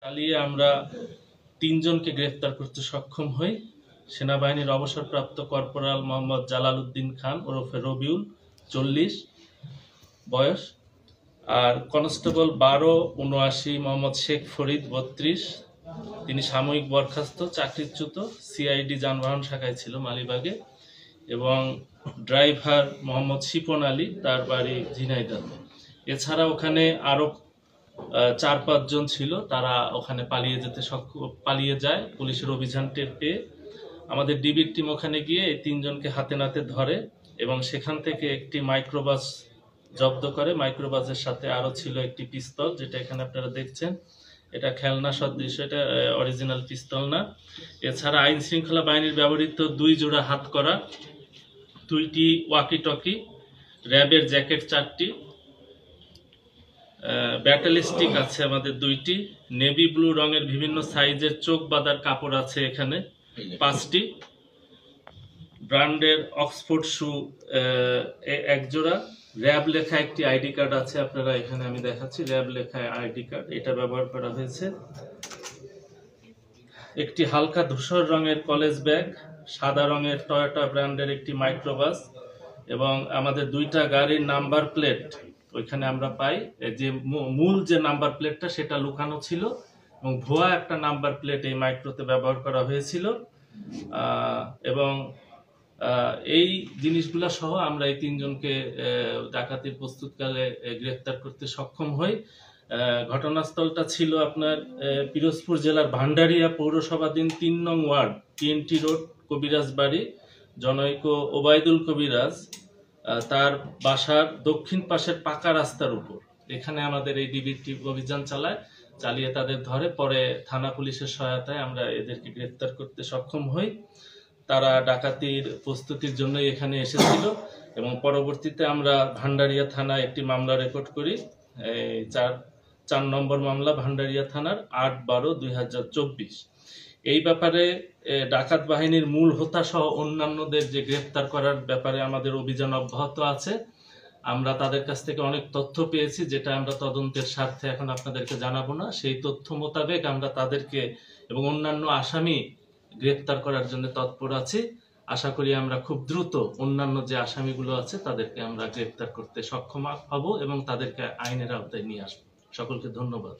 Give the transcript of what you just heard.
চালিয়ে আমরা ৩ জনকে গ্রেফতার করতে সক্ষম হই। সেনাবাহিনীর অবসরপ্রাপ্ত কর্পোরাল মোহাম্মদ জালাল উদ্দিন খান ওরফে রবিউল ৪০ বয়স, আর কনস্টেবল ১২-৭৯ মোহাম্মদ শেখ ফরিদ ৩২, তিনি সাময়িক বরখাস্ত, চাকরিচ্যুত, সিআইডি যানবাহন শাখায় ছিল মালিবাগে, এবং ড্রাইভার মোহাম্মদ শিপন আলী, তার বাড়ি ঝিনাইদহে। এছাড়া ওখানে আরো ৪-৫ জন ছিল, তারা ওখানে পালিয়ে যায়। পুলিশের অভিযান টের পেয়ে আমাদের ডিবির টিম ওখানে গিয়ে এই ৩ জনকে হাতে নাতে ধরে এবং সেখান থেকে একটি মাইক্রোবাস জব্দ করে। মাইক্রোবাসের সাথে আরো ছিল একটি পিস্তল, যেটা এখানে আপনারা দেখছেন। এটা খেলনা সদৃশ, এটা অরিজিনাল পিস্তল না। এছাড়া আইন শৃঙ্খলা বাহিনীর ব্যবহৃত ২ জোড়া হাতকড়া, ২টি ওয়াকি টকি, র্যাবের জ্যাকেট ৪টি, ব্যাটেল স্টিক আছে আমাদের ২টি, নেভি ব্লু রঙের বিভিন্ন সাইজের চোখ বাঁধার কাপড় আছে এখানে ৫টি, ব্র্যান্ডের অক্সফোর্ড শু ১ জোড়া, র্যাব লেখা একটি আইডি কার্ড আছে, আপনারা এখানে আমি দেখাচ্ছি, র্যাব লেখা আইডি কার্ড, এটা ব্যবহার করা হয়েছে। একটি হালকা ধূসর রঙের কলেজ ব্যাগ, সাদা রঙের টয়োটা ব্র্যান্ডের একটি মাইক্রোবাস, এবং আমাদের ২টা গাড়ির নাম্বার প্লেট ওইখানে আমরা পাই। যে মূল যে নাম্বার প্লেটটা সেটা লুকানো ছিল এবং ভুয়া একটা নাম্বার প্লেট এই মাইক্রোতে ব্যবহার করা হয়েছিল। এবং এই জিনিসগুলা সহ আমরা এই ৩ জনকে ডাকাতির প্রস্তুতকালে গ্রেফতার করতে সক্ষম হই। ঘটনাস্থলটা ছিল আপনার পিরোজপুর জেলার ভান্ডারিয়া পৌরসভাধীন ৩ নং ওয়ার্ড, TNT রোড, কবিরাজ বাড়ি, জনৈক ওবায়দুল কবিরাজ, তার বাসার দক্ষিণ পাশের পাকা রাস্তার উপর। এখানে আমাদের এই ডিবির টিম অভিযান চালিয়ে তাদের ধরে। পরে থানা পুলিশের সহায়তায় আমরা এদেরকে গ্রেফতার করতে সক্ষম হই। তারা ডাকাতির প্রস্তুতির জন্য এখানে এসেছিল এবং পরবর্তীতে আমরা ভান্ডারিয়া থানায় একটি মামলা রেকর্ড করি। ৪ নম্বর মামলা ভান্ডারিয়া থানার ৮-১২-২০২৪। এই ব্যাপারে ডাকাত বাহিনীর মূল হোতা সহ অন্যান্যদের যে গ্রেফতার করার ব্যাপারে আমাদের অভিযান অব্যাহত আছে। আমরা তাদের কাছ থেকে অনেক তথ্য পেয়েছি, যেটা আমরা তদন্তের স্বার্থে এখন আপনাদেরকে জানাবো না। সেই তথ্য মোতাবেক আমরা তাদেরকে এবং অন্যান্য আসামি গ্রেফতার করার জন্য তৎপর আছি। আশা করি আমরা খুব দ্রুত অন্যান্য যে আসামিগুলো আছে তাদেরকে আমরা গ্রেফতার করতে সক্ষম হব এবং তাদেরকে আইনের আওতায় নিয়ে আসবো। সকলকে ধন্যবাদ।